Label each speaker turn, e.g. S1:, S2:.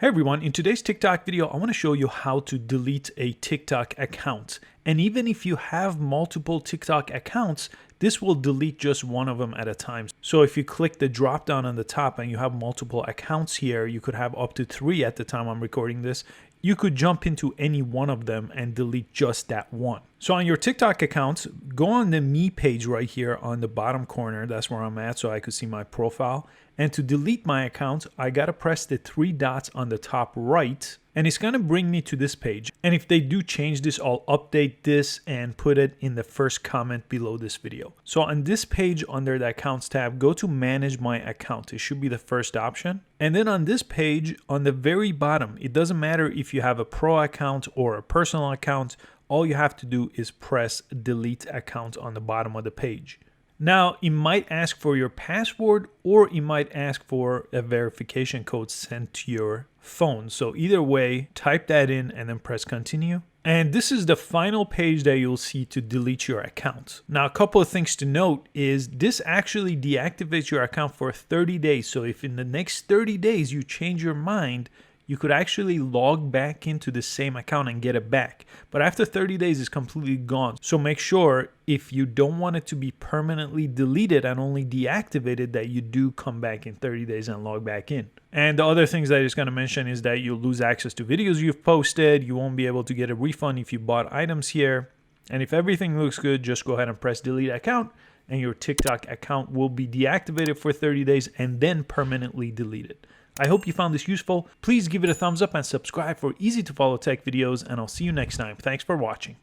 S1: Hey everyone, in today's TikTok video, I want to show you how to delete a TikTok account. And even if you have multiple TikTok accounts, this will delete just one of them at a time. So if you click the drop down on the top and you have multiple accounts here, you could have up to 3 at the time I'm recording this. You could jump into any one of them and delete just that one. So on your TikTok accounts, go on the Me page right here on the bottom corner. That's where I'm at so I could see my profile. And to delete my account, I gotta press the 3 dots on the top right, and it's gonna bring me to this page. And if they do change this, I'll update this and put it in the first comment below this video. So on this page under the Accounts tab, go to Manage My Account. It should be the first option. And then on this page, on the very bottom, it doesn't matter if you have a pro account or a personal account, all you have to do is press Delete Account on the bottom of the page. Now, it might ask for your password or it might ask for a verification code sent to your phone. So either way, type that in and then press continue. And this is the final page that you'll see to delete your account. Now, a couple of things to note is this actually deactivates your account for 30 days. So if in the next 30 days you change your mind, you could actually log back into the same account and get it back. But after 30 days, it's completely gone. So make sure if you don't want it to be permanently deleted and only deactivated, that you do come back in 30 days and log back in. And the other things that I just going to mention is that you'll lose access to videos you've posted. You won't be able to get a refund if you bought items here. And if everything looks good, just go ahead and press delete account and your TikTok account will be deactivated for 30 days and then permanently deleted. I hope you found this useful. Please give it a thumbs up and subscribe for easy to follow tech videos, and I'll see you next time. Thanks for watching.